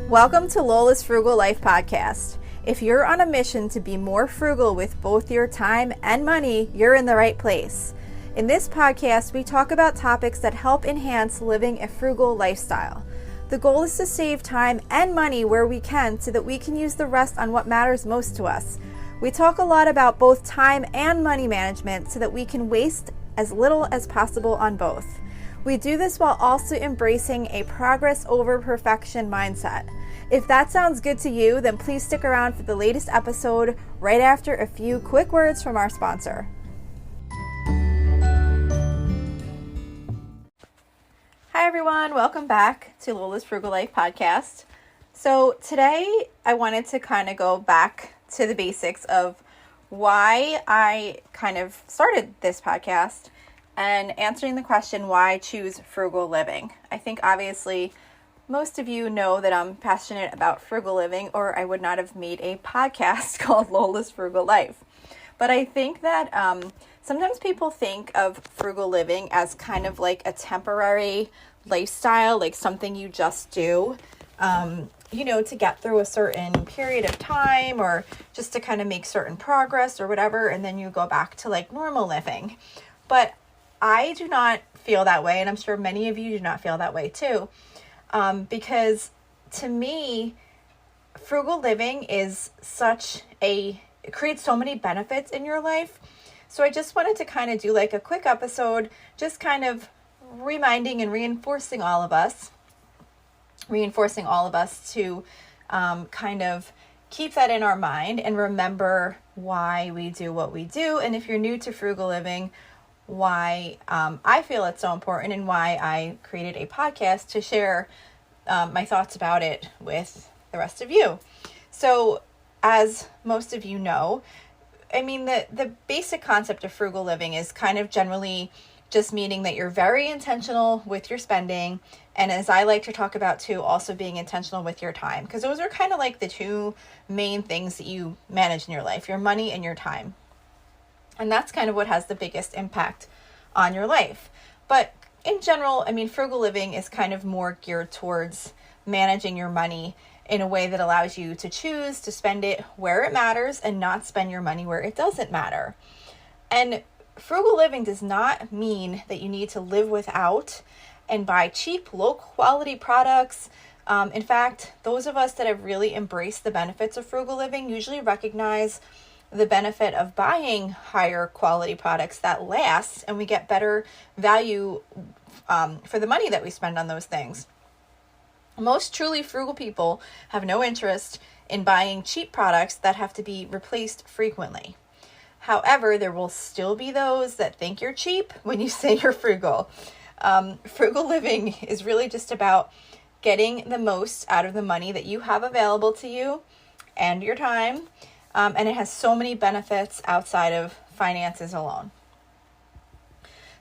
Welcome to Lola's Frugal Life podcast. If you're on a mission to be more frugal with both your time and money, you're in the right place. In this podcast, we talk about topics that help enhance living a frugal lifestyle. The goal is to save time and money where we can so that we can use the rest on what matters most to us. We talk a lot about both time and money management so that we can waste as little as possible on both. We do this while also embracing a progress over perfection mindset. If that sounds good to you, then please stick around for the latest episode right after a few quick words from our sponsor. Hi everyone, welcome back to Lola's Frugal Life podcast. So today I wanted to kind of go back to the basics of why I kind of started this podcast and answering the question, why choose frugal living? I think obviously most of you know that I'm passionate about frugal living, or I would not have made a podcast called Lola's Frugal Life. But I think that sometimes people think of frugal living as kind of like a temporary lifestyle, like something you just do, to get through a certain period of time or just to kind of make certain progress or whatever, and then you go back to like normal living. But I do not feel that way, and I'm sure many of you do not feel that way too, because to me, frugal living is it creates so many benefits in your life. So I just wanted to kind of do like a quick episode, just kind of reminding and reinforcing all of us to kind of keep that in our mind and remember why we do what we do. And if you're new to frugal living, why I feel it's so important and why I created a podcast to share my thoughts about it with the rest of you. So as most of you know, I mean, the basic concept of frugal living is kind of generally just meaning that you're very intentional with your spending. And as I like to talk about too, also being intentional with your time, because those are kind of like the two main things that you manage in your life, your money and your time. And that's kind of what has the biggest impact on your life. But in general, I mean, frugal living is kind of more geared towards managing your money in a way that allows you to choose to spend it where it matters and not spend your money where it doesn't matter. And frugal living does not mean that you need to live without and buy cheap, low quality products. In fact, those of us that have really embraced the benefits of frugal living usually recognize the benefit of buying higher quality products that last, and we get better value for the money that we spend on those things. Most truly frugal people have no interest in buying cheap products that have to be replaced frequently. However, there will still be those that think you're cheap when you say you're frugal. Frugal living is really just about getting the most out of the money that you have available to you and your time. And it has so many benefits outside of finances alone.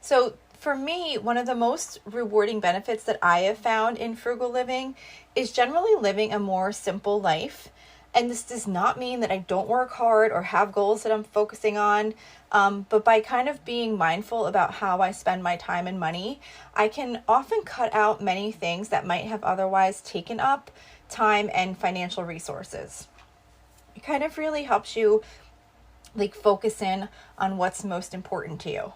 So for me, one of the most rewarding benefits that I have found in frugal living is generally living a more simple life. And this does not mean that I don't work hard or have goals that I'm focusing on. But by kind of being mindful about how I spend my time and money, I can often cut out many things that might have otherwise taken up time and financial resources. It kind of really helps you like focus in on what's most important to you.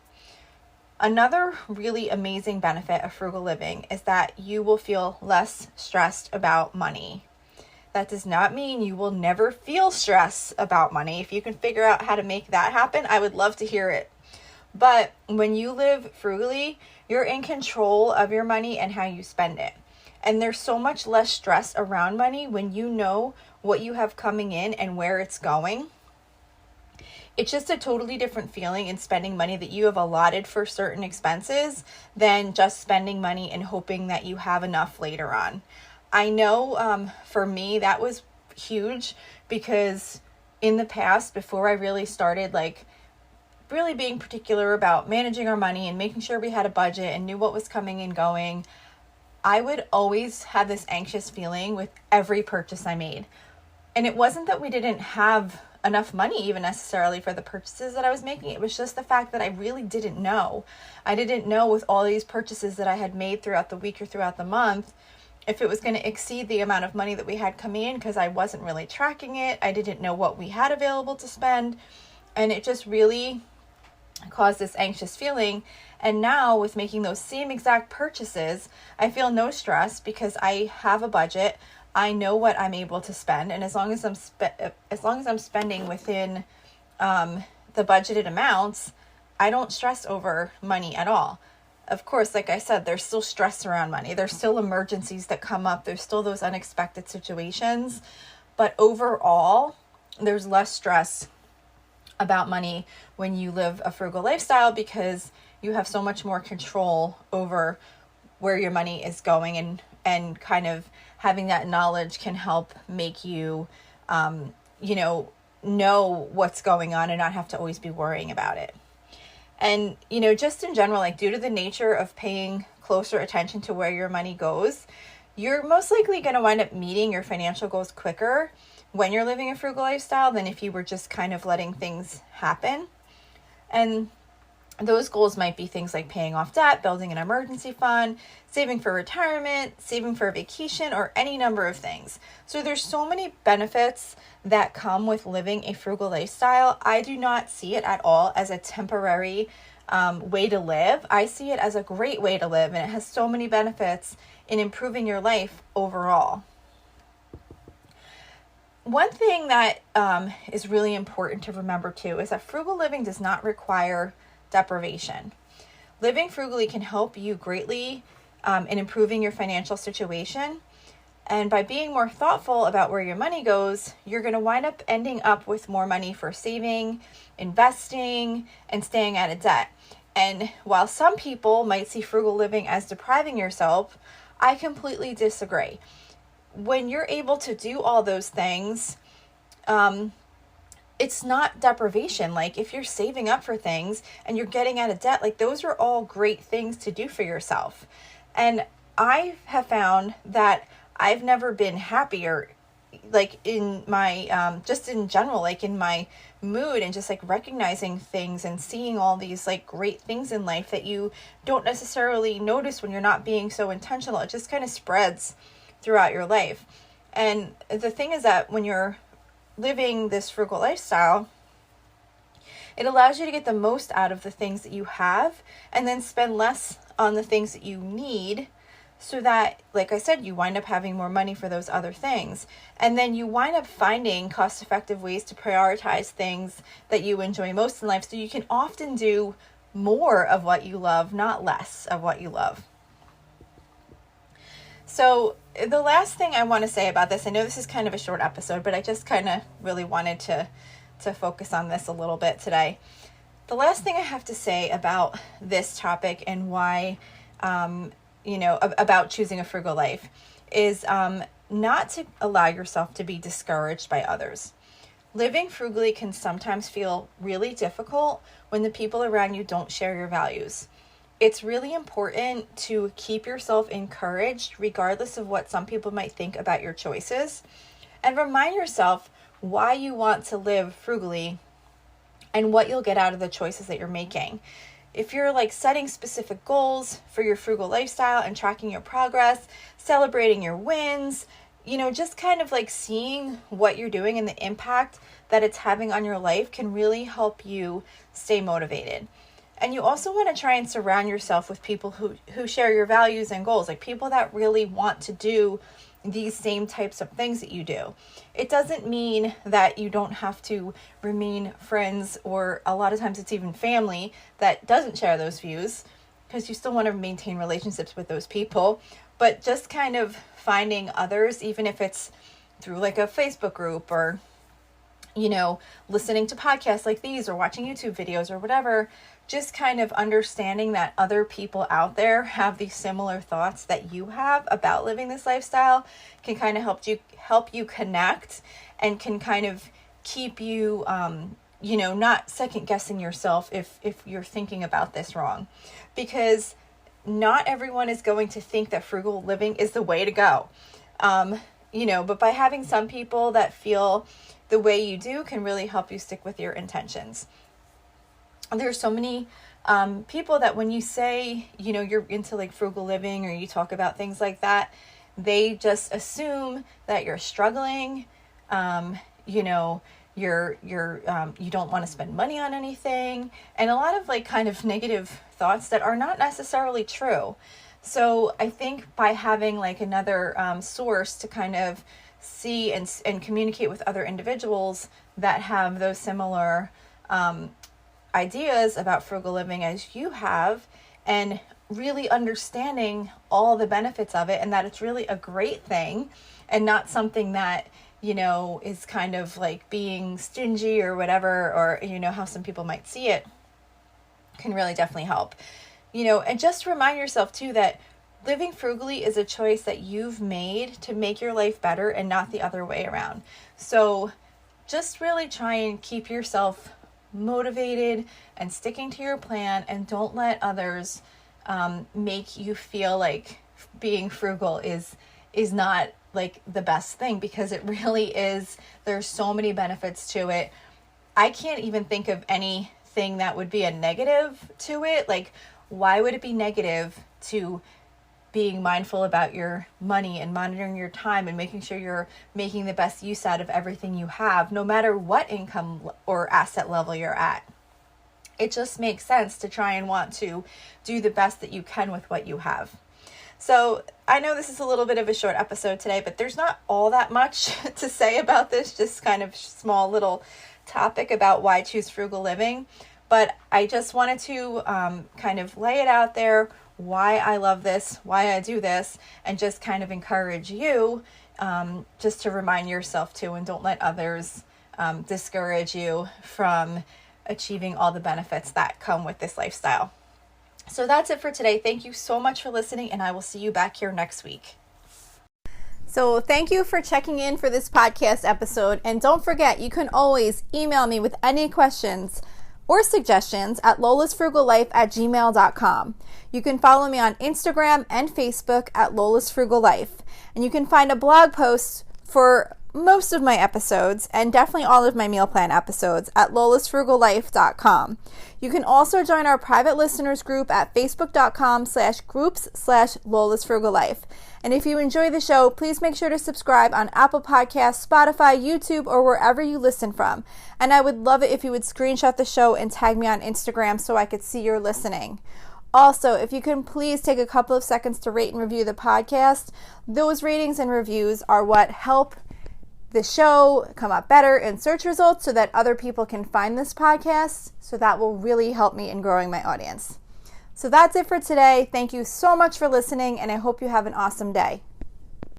Another really amazing benefit of frugal living is that you will feel less stressed about money. That does not mean you will never feel stress about money. If you can figure out how to make that happen, I would love to hear it. But when you live frugally, you're in control of your money and how you spend it. And there's so much less stress around money when you know what you have coming in and where it's going. It's just a totally different feeling in spending money that you have allotted for certain expenses than just spending money and hoping that you have enough later on. I know for me that was huge, because in the past, before I really started like really being particular about managing our money and making sure we had a budget and knew what was coming and going, I would always have this anxious feeling with every purchase I made. And it wasn't that we didn't have enough money even necessarily for the purchases that I was making. It was just the fact that I really didn't know. I didn't know with all these purchases that I had made throughout the week or throughout the month if it was going to exceed the amount of money that we had coming in, because I wasn't really tracking it. I didn't know what we had available to spend. And it just really caused this anxious feeling. And now with making those same exact purchases, I feel no stress because I have a budget. I know what I'm able to spend. And as long as I'm spending within the budgeted amounts, I don't stress over money at all. Of course, like I said, there's still stress around money. There's still emergencies that come up. There's still those unexpected situations. But overall, there's less stress about money when you live a frugal lifestyle, because you have so much more control over where your money is going, and kind of having that knowledge can help make you, know what's going on and not have to always be worrying about it. And, just in general, like due to the nature of paying closer attention to where your money goes, you're most likely going to wind up meeting your financial goals quicker when you're living a frugal lifestyle than if you were just kind of letting things happen. And those goals might be things like paying off debt, building an emergency fund, saving for retirement, saving for a vacation, or any number of things. So there's so many benefits that come with living a frugal lifestyle. I do not see it at all as a temporary way to live. I see it as a great way to live, and it has so many benefits in improving your life overall. One thing that is really important to remember too is that frugal living does not require deprivation. Living frugally can help you greatly in improving your financial situation. And by being more thoughtful about where your money goes, you're going to wind up ending up with more money for saving, investing, and staying out of debt. And while some people might see frugal living as depriving yourself, I completely disagree. When you're able to do all those things, it's not deprivation. Like if you're saving up for things and you're getting out of debt, like those are all great things to do for yourself. And I have found that I've never been happier, like in my, just in general, like in my mood, and just like recognizing things and seeing all these like great things in life that you don't necessarily notice when you're not being so intentional. It just kind of spreads throughout your life. And the thing is that when you're living this frugal lifestyle, it allows you to get the most out of the things that you have and then spend less on the things that you need, so that, like I said, you wind up having more money for those other things. And then you wind up finding cost-effective ways to prioritize things that you enjoy most in life, so you can often do more of what you love, not less of what you love. So the last thing I want to say about this, I know this is kind of a short episode, but I just kind of really wanted to focus on this a little bit today. The last thing I have to say about this topic and why, about choosing a frugal life is not to allow yourself to be discouraged by others. Living frugally can sometimes feel really difficult when the people around you don't share your values. It's really important to keep yourself encouraged, regardless of what some people might think about your choices, and remind yourself why you want to live frugally and what you'll get out of the choices that you're making. If you're like setting specific goals for your frugal lifestyle and tracking your progress, celebrating your wins, just kind of like seeing what you're doing and the impact that it's having on your life can really help you stay motivated. And you also want to try and surround yourself with people who share your values and goals, like people that really want to do these same types of things that you do. It doesn't mean that you don't have to remain friends, or a lot of times it's even family that doesn't share those views, because you still want to maintain relationships with those people. But just kind of finding others, even if it's through like a Facebook group, or listening to podcasts like these, or watching YouTube videos or whatever, just kind of understanding that other people out there have these similar thoughts that you have about living this lifestyle can kind of help you connect, and can kind of keep you, not second guessing yourself if you're thinking about this wrong, because not everyone is going to think that frugal living is the way to go. But by having some people that feel the way you do can really help you stick with your intentions. There's so many people that when you say, you're into like frugal living, or you talk about things like that, They just assume that you're struggling, you don't want to spend money on anything, and a lot of like kind of negative thoughts that are not necessarily true. So I think by having like another source to kind of see and communicate with other individuals that have those similar ideas about frugal living as you have, and really understanding all the benefits of it, and that it's really a great thing and not something that is kind of like being stingy or whatever, or how some people might see it, can really definitely help. And just remind yourself too that living frugally is a choice that you've made to make your life better and not the other way around. So just really try and keep yourself motivated and sticking to your plan, and don't let others make you feel like being frugal is not like the best thing, because it really is. There's so many benefits to it. I can't even think of anything that would be a negative to it. Like, why would it be negative to being mindful about your money and monitoring your time and making sure you're making the best use out of everything you have, no matter what income or asset level you're at? It just makes sense to try and want to do the best that you can with what you have. So I know this is a little bit of a short episode today, but there's not all that much to say about this, just kind of small little topic about why choose frugal living. But I just wanted to kind of lay it out there, why I love this, why I do this, and just kind of encourage you just to remind yourself too, and don't let others discourage you from achieving all the benefits that come with this lifestyle. So that's it for today. Thank you so much for listening, and I will see you back here next week. So thank you for checking in for this podcast episode. And don't forget, you can always email me with any questions or suggestions at lolasfrugallife@gmail.com. You can follow me on Instagram and Facebook at Lola's Frugal Life. And you can find a blog post for most of my episodes, and definitely all of my meal plan episodes, at lolasfrugallife.com. You can also join our private listeners group at facebook.com/groups/lolasfrugallife. And if you enjoy the show, please make sure to subscribe on Apple Podcasts, Spotify, YouTube, or wherever you listen from. And I would love it if you would screenshot the show and tag me on Instagram so I could see you're listening. Also, if you can please take a couple of seconds to rate and review the podcast. Those ratings and reviews are what help the show come up better in search results so that other people can find this podcast. So that will really help me in growing my audience. So that's it for today. Thank you so much for listening, and I hope you have an awesome day.